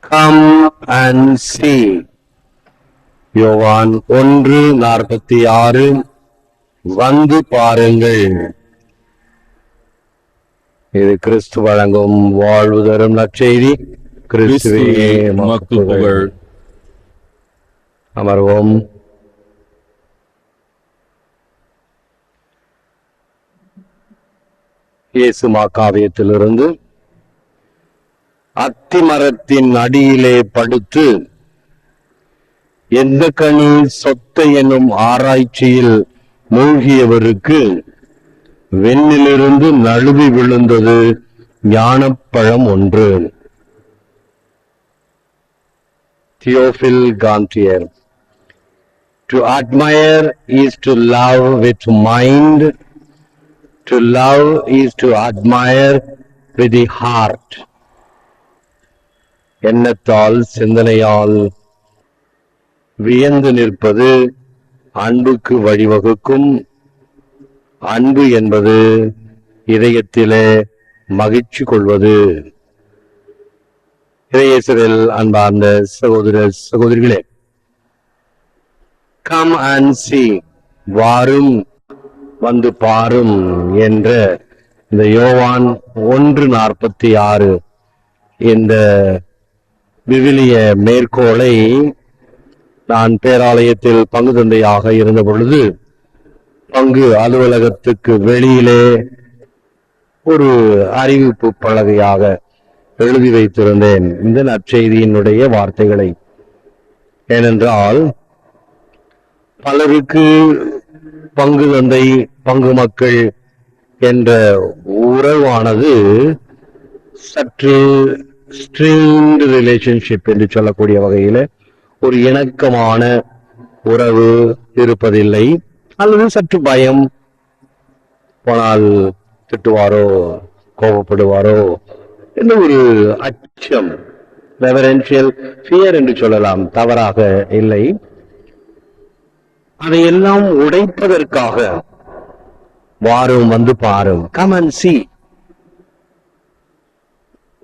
Come and see. யோவான் 1:46 வந்து பாருங்கள். இது கிறிஸ்து வழங்கும் வாழ்வு தரும் நற்செய்தி. கிறிஸ்துவே உமக்கு புகழ். அமர்வோம். இயேசு மாகாவியத்திலிருந்து அத்திமரத்தின் அடியிலே படுத்து எந்த கனி சொத்தை என்னும் ஆராய்ச்சியில் மூழ்கியவருக்கு வெண்ணிலிருந்து நழுவி விழுந்தது ஞானப்பழம் ஒன்று. தியோபில் காந்தியர். To admire is to love with mind. To love is to admire with the heart. எண்ணத்தால் சிந்தனையால் வியந்து நிற்பது அன்புக்கு வழிவகுக்கும். அன்பு என்பது இதயத்திலே மகிழ்ச்சி கொள்வது. இறையேசுவில் அன்பார்ந்த சகோதர சகோதரிகளே, கம் அண்ட் see, வாரும் வந்து பாரும் என்ற இந்த யோவான் 1:46 இந்த விவிலிய மேற்கோளை நான் பேராலயத்தில் பங்கு தந்தையாக இருந்த பொழுது பங்கு அலுவலகத்துக்கு வெளியிலே ஒரு அறிவிப்பு பலகையாக எழுதி வைத்திருந்தேன் இந்த நற்செய்தியினுடைய வார்த்தைகளை. ஏனென்றால் பலருக்கு பங்கு தந்தை பங்கு மக்கள் என்ற உறவானது சற்று ஸ்ட்ரெயின்ட் ரிலேஷன்ஷிப் என்று சொல்லக்கூடிய வகையில ஒரு இணக்கமான உறவு இருப்பதில்லை. அல்லது சற்று பயம், போனால் திட்டுவாரோ கோபப்படுவாரோ என்ற ஒரு அச்சம், ரெவரன்ஷியல் ஃபியர் என்று சொல்லலாம், தவறாக இல்லை. அதையெல்லாம் உடைப்பதற்காக வாரும் வந்து பாரும், கம் அண்ட் see.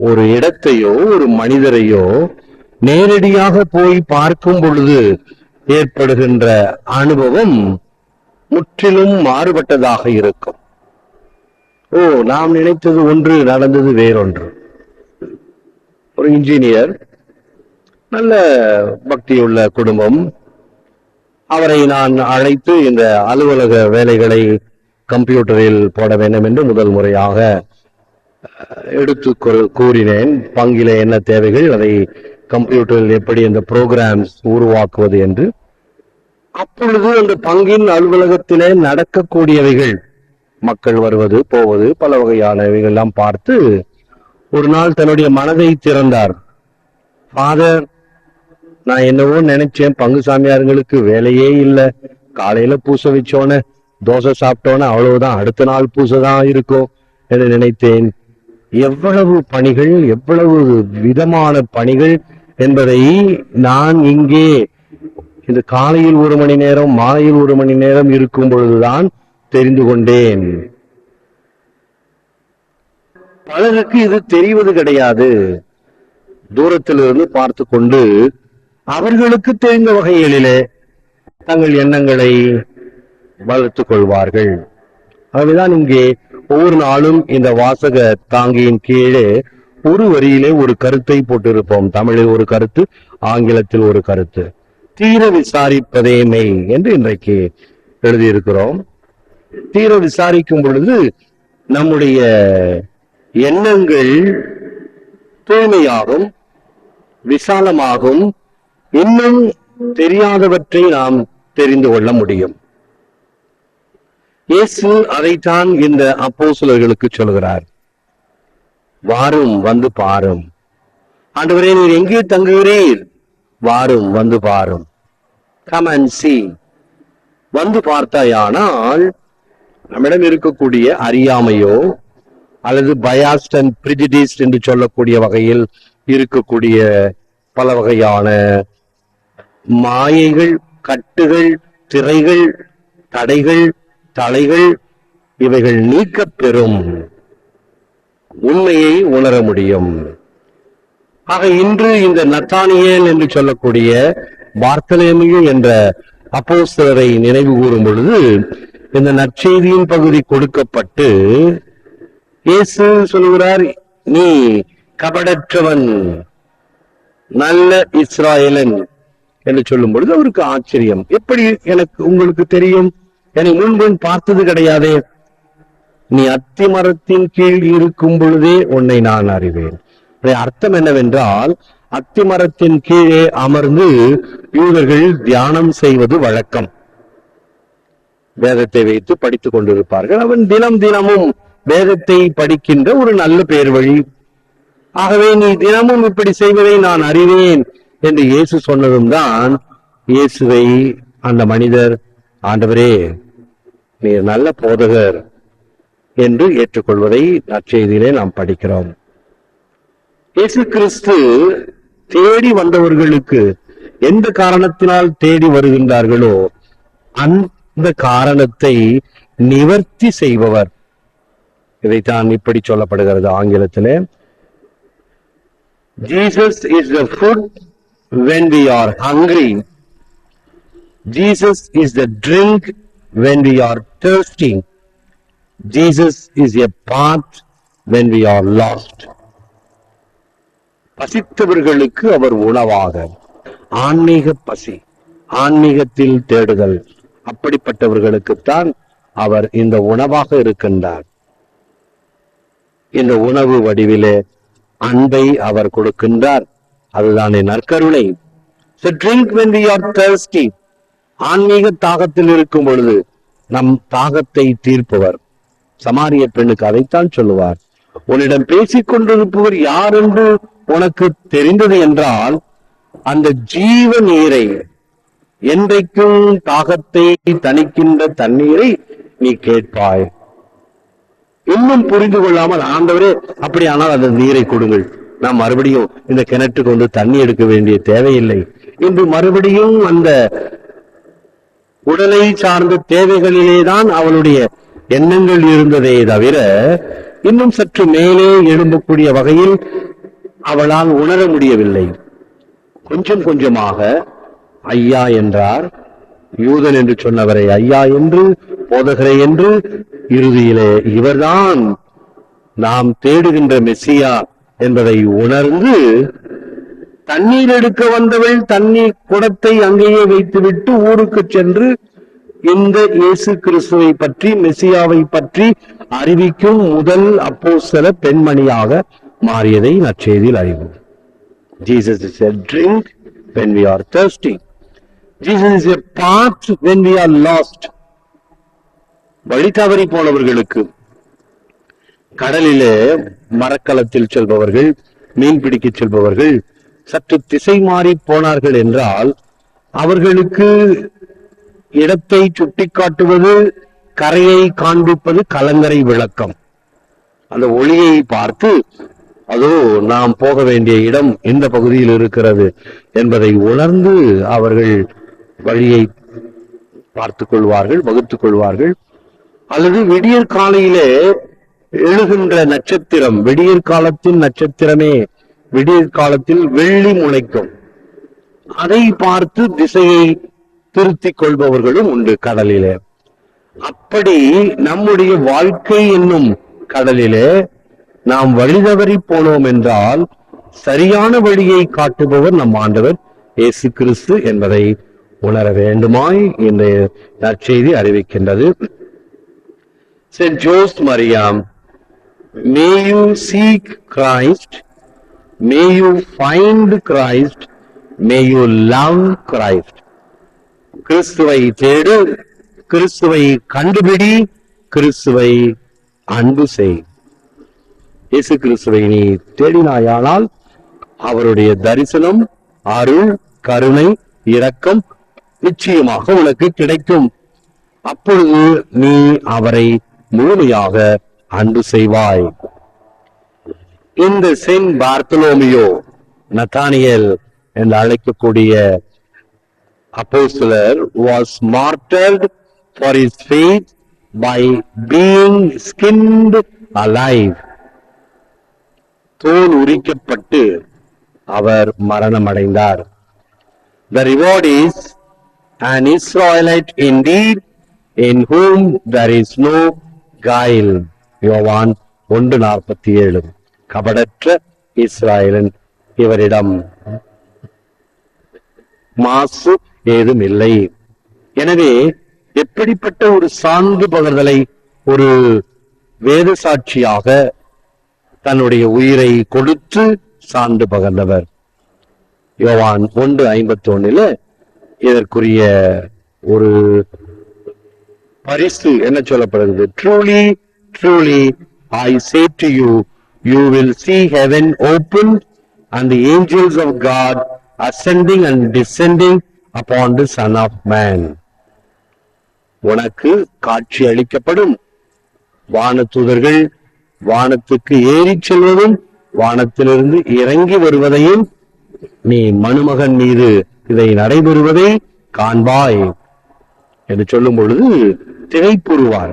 ஒரு இடத்தையோ ஒரு மனிதரையோ நேரடியாக போய் பார்க்கும் பொழுது ஏற்படுகின்ற அனுபவம் முற்றிலும் மாறுபட்டதாக இருக்கும். நாம் நினைத்தது ஒன்று, நடந்தது வேறொன்று. ஒரு இன்ஜினியர், நல்ல பக்தியுள்ள குடும்பம், அவரை நான் அழைத்து இந்த அலுவலக வேலைகளை கம்ப்யூட்டரில் போட வேண்டும் என்று முதல் முறையாக எடுத்து கூறினேன். பங்கிலே என்ன தேவைகள், அதை கம்ப்யூட்டரில் எப்படி இந்த ப்ரோக்ராம்ஸ் உருவாக்குவது என்று. அப்பொழுது அந்த பங்கின் அலுவலகத்திலே நடக்கக்கூடியவைகள், மக்கள் வருவது போவது, பல வகையானவைகள் எல்லாம் பார்த்து ஒரு நாள் தன்னுடைய மனதை திறந்தார். ஃபாதர், நான் என்னவோ நினைச்சேன், பங்கு சாமியாருங்களுக்கு வேலையே இல்லை, காலையில பூசை வச்சோன்னு தோசை சாப்பிட்டோன்னு அவ்வளவுதான், அடுத்த நாள் பூசை தான் இருக்கும் என்று நினைத்தேன். எவ்வளவு பணிகள், எவ்வளவு விதமான பணிகள் என்பதை நான் இங்கே இந்த காலையில் 1 மணி நேரம் மாலையில் 1 மணி நேரம் இருக்கும் பொழுதுதான் தெரிந்து கொண்டேன். பலருக்கு இது தெரிவது கிடையாது. தூரத்திலிருந்து பார்த்து கொண்டு அவர்களுக்கு தெரிந்த வகைகளிலே தங்கள் எண்ணங்களை வளர்த்துக் கொள்வார்கள். ஆகவேதான் இங்கே ஒவ்வொரு நாளும் இந்த வாசக தாங்கியின் கீழே ஒரு வரியிலே ஒரு கருத்தை போட்டிருப்போம். தமிழில் ஒரு கருத்து, ஆங்கிலத்தில் ஒரு கருத்து. தீர விசாரிப்பதே மெய் என்று இன்றைக்கு எழுதியிருக்கிறோம். தீர விசாரிக்கும் பொழுது நம்முடைய எண்ணங்கள் தூய்மையாகும், விசாலமாகும், இன்னும் தெரியாதவற்றை நாம் தெரிந்து கொள்ள முடியும். இயேசு அதைத்தான் இந்த அப்போஸ்தலர்களுக்கு சொல்கிறார். வாரும் வந்து பாரும். ஆண்டவரே, நீர் எங்கே தங்குகிறீர்? வாரும் வந்து பாரும், கம் அண்ட் see. வந்து பார்த்தாயானால் நம்மிடம் இருக்கக்கூடிய அறியாமையோ அல்லது பயாஸ்ட் அண்ட் பிரிஜுடிஸ்ட் என்று சொல்லக்கூடிய வகையில் இருக்கக்கூடிய பல வகையான மாயைகள், கட்டுகள், திரைகள், தடைகள், தலைகள், இவைகள் நீக்க பெறும். உண்மையை உணர முடியும். ஆக இன்று இந்த நத்தானியேல் என்று சொல்லக்கூடிய பார்த்தலேமியு என்ற அப்போஸ்தலரை நினைவு கூறும் பொழுது இந்த நற்செய்தியின் பகுதி கொடுக்கப்பட்டு இயேசு சொல்கிறார், நீ கபடற்றவன், நல்ல இஸ்ராயலன் என்று சொல்லும் பொழுது அவருக்கு ஆச்சரியம். எப்படி எனக்கு உங்களுக்கு தெரியும்? என்னை முன்பு பார்த்தது கிடையாதே. நீ அத்தி மரத்தின் கீழ் இருக்கும் பொழுதே உன்னை நான் அறிவேன். அர்த்தம் என்னவென்றால், அத்தி மரத்தின் கீழே அமர்ந்து யூதர்கள் தியானம் செய்வது வழக்கம். வேதத்தை வைத்து படித்துக் கொண்டிருப்பார்கள். அவன் தினம் தினமும் வேதத்தை படிக்கின்ற ஒரு நல்ல பேர் வழி. ஆகவே நீ தினமும் இப்படி செய்வதை நான் அறிவேன் என்று இயேசு சொன்னதும் தான் இயேசுவை அந்த மனிதர், ஆண்டவரே நீர் நல்ல போதகர் என்று ஏற்றுக்கொள்வதை நற்செய்தியிலே நாம் படிக்கிறோம். இயேசு கிறிஸ்து தேடி வந்தவர்களுக்கு எந்த காரணத்தினால் தேடி வருகின்றார்களோ அந்த காரணத்தை நிவர்த்தி செய்பவர். இதைத்தான் இப்படி சொல்லப்படுகிறது ஆங்கிலத்திலே, Jesus is the food when we are hungry. Jesus is the drink when we are thirsty. Jesus is a path when we are lost. பசித்தவர்களுக்கு அவர் உணவாக, ஆன்மீக பசி, ஆன்மீகத்தில் தேடுதல், அப்படிப்பட்டவர்களுக்குத்தான் அவர் இந்த உணவாக இருக்கின்றார். இந்த உணவு வடிவிலே அன்பை அவர் கொடுக்கின்றார். அதுதான் நற்கருணை. So drink when we are thirsty. ஆன்மீக தாகத்தில் இருக்கும் பொழுது நம் தாகத்தை தீர்ப்பவர். சமாரிய பெண்ணுக்கு அதைத்தான் சொல்லுவார், உன்னிடம் பேசிக் கொண்டிருப்பவர் யார் என்று உனக்கு தெரிந்தது என்றால் அந்த ஜீவ நீரை, என்றைக்கும் தாகத்தை தணிக்கின்ற தண்ணீரை நீ கேட்பாய். இன்னும் புரிந்து கொள்ளாமல், ஆண்டவரே அப்படியானால் அந்த நீரை கொடுங்கள், நாம் மறுபடியும் இந்த கிணற்றுக்கு வந்து தண்ணி எடுக்க வேண்டிய தேவையில்லை என்று மறுபடியும் அந்த உடலை சார்ந்த தேவைகளிலேதான் அவளுடைய எண்ணங்கள் இருந்ததே தவிர இன்னும் சற்று மேலே எழும்பக்கூடிய வகையில் அவளால் உணர முடியவில்லை. கொஞ்சம் கொஞ்சமாக ஐயா என்றார். யூதன் என்று சொன்னவரை ஐயா என்று, போதகரை என்று, இறுதியிலே இவர்தான் நாம் தேடுகின்ற மெசியா என்பதை உணர்ந்து, தண்ணீர் எடுக்க வந்தவள் தண்ணீர் குடத்தை அங்கேயே வைத்துவிட்டு ஊருக்கு சென்று இந்த இயேசு கிறிஸ்துவை பற்றி, மெசியாவை பற்றி அறிவிக்கும் முதல் அப்போஸ்தல பெண்மணியாக மாறியதை நற்செய்தியில் அறிவோம். Jesus is a drink when we are thirsty. Jesus is a path when we are lost. வழி தவறி போனவர்களுக்கு, கடலிலே மரக்கலத்தில் செல்பவர்கள், மீன் பிடிக்க செல்பவர்கள் சற்று திசை மாறி போனார்கள் என்றால் அவர்களுக்கு இடத்தை சுட்டிக்காட்டுவது, கரையை காண்பிப்பது கலங்கரை விளக்கம். அந்த ஒளியை பார்த்து அதோ நாம் போக வேண்டிய இடம் இந்த பகுதியில் இருக்கிறது என்பதை உணர்ந்து அவர்கள் வழியை பார்த்துக் கொள்வார்கள், வகுத்துக் கொள்வார்கள். அல்லது விடியற் காலையிலே எழுகின்ற நட்சத்திரம், விடியற் காலத்தின் நட்சத்திரமே விடியற் காலத்தில் வெள்ளி முளைக்கும், அதை பார்த்து திசையை திருத்திக் கொள்பவர்களும் உண்டு கடலிலே. அப்படி நம்முடைய வாழ்க்கை என்னும் கடலிலே நாம் வழிதவறி போனோம் என்றால் சரியான வழியை காட்டுபவர் நம் ஆண்டவர் இயேசு கிறிஸ்து என்பதை உணர வேண்டுமாய் இந்த நற்செய்தி அறிவிக்கின்றது. Saint Jose Maria, may you seek Christ, may you find Christ, may you love Christ. கிறிஸ்துவை தேடு, கிறிஸ்துவை கண்டுபிடி, கிறிஸ்துவை அன்பு செய். இயேசு கிறிஸ்துவை நீ தேடினாயானால் அவருடைய தரிசனம், அருள், கருணை, இரக்கம் நிச்சயமாக உனக்கு கிடைக்கும். அப்பொழுது நீ அவரை முழுமையாக அன்பு செய்வாய். இந்த செயின்ட் பார்த்தலோமியோ, நத்தானியேல் என்று அழைக்கக்கூடிய அப்போஸ்தலர் was martyred for his faith by being skinned alive. தோல் உரிக்கப்பட்டு அவர் மரணம் அடைந்தார். The reward is an Israelite indeed, in whom there is no guile. யோவான் 1:47. கபடற்ற இஸ்ராயலன், இவரிடம் மாசு ஏதும் இல்லை. எனவே எப்படிப்பட்ட ஒரு சான்று பகர்தலை ஒரு வேத சாட்சியாக தன்னுடைய உயிரை கொடுத்து சான்று பகர்ந்தவர். யோவான் 1:51 இதற்குரிய ஒரு பரிசு என்ன சொல்லப்படுகிறது? Truly, truly, I say to you, you will see heaven opened and the angels of God ascending and descending upon the Son of Man. உனக்கு காட்சி அளிக்கப்படும், வானதூதர்கள் வானத்துக்கு ஏறிச் செல்வதும் வானத்திலிருந்து இறங்கி வருவதையும் நீ மனுமகன் மீது இதை நடைபெறுவதை காண்பாய் என்று சொல்லும் பொழுது திகைப்புறுவார்.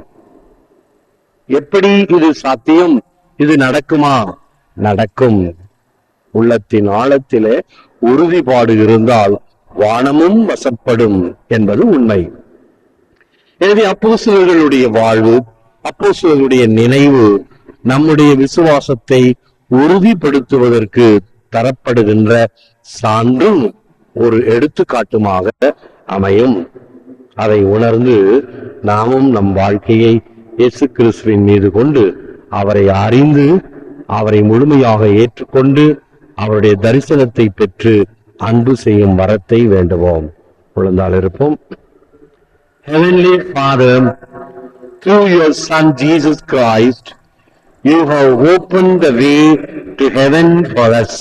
எப்படி இது சாத்தியம்? இது நடக்குமா? நடக்கும். உள்ளத்தின் ஆழத்திலே உறுதிப்பாடு இருந்தால் வானமும் வசப்படும் என்பது உண்மை. எனவே அப்போஸ்தலர்களுடைய வாழ்வு, அப்போஸ்தலர்களுடைய நினைவு நம்முடைய விசுவாசத்தை உறுதிப்படுத்துவதற்கு தரப்படுகின்ற சான்றும் ஒரு எடுத்துக்காட்டுமாக அமையும். அதை உணர்ந்து நாமும் நம் வாழ்க்கையை இயேசு கிறிஸ்துவின் மீது கொண்டு அவரை அறிந்து அவரை முழுமையாக ஏற்றுக்கொண்டு அவருடைய தரிசனத்தை பெற்று அன்பு செய்யும் வரத்தை வேண்டுவோம். குழந்தால் இருப்போம். Heavenly Father, through your Son Jesus Christ, you have opened the way to heaven for us.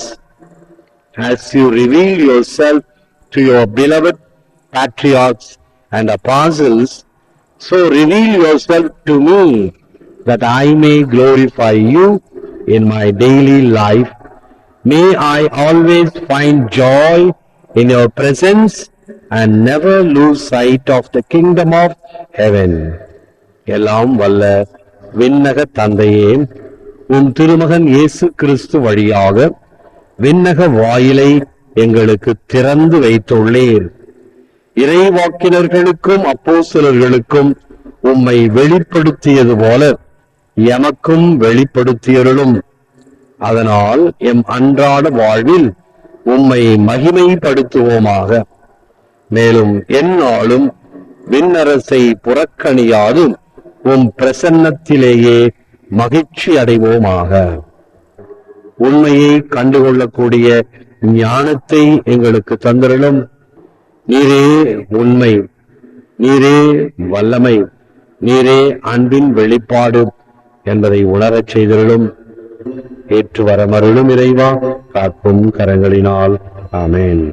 As you reveal yourself to your beloved patriarchs and apostles, so reveal yourself to me, that I may glorify you in my daily life. May I always find joy in your presence and never lose sight of the kingdom of heaven. எல்லாம் வல்ல விண்ணக தந்தையே, உம் திருமகன் இயேசு கிறிஸ்து வழியாக விண்ணக வாயிலை எங்களுக்கு திறந்து வைத்துள்ளீர். இறைவாக்கினர்களுக்கும் அப்போஸ்தலர்களுக்கும் உம்மை வெளிப்படுத்தியது போல எமக்கும் வெளிப்படுத்தியருளும். அதனால் எம் அன்றாட வாழ்வில் உம்மை மகிமைப்படுத்துவோமாக. மேலும் எந்நாளும் விண்ணரசை புறக்கணியாது உம் பிரசன்னத்திலேயே மகிழ்ச்சி அடைவோமாக. உண்மையை கண்டுகொள்ளக்கூடிய ஞானத்தை எங்களுக்கு தந்திரலும். நீரே உண்மை, நீரே வல்லமை, நீரே அன்பின் வெளிப்பாடு என்பதை உணரச் செய்திருளும். ஏற்று வரமருளும் இறைவா, காக்கும் கரங்களினால். ஆமென்.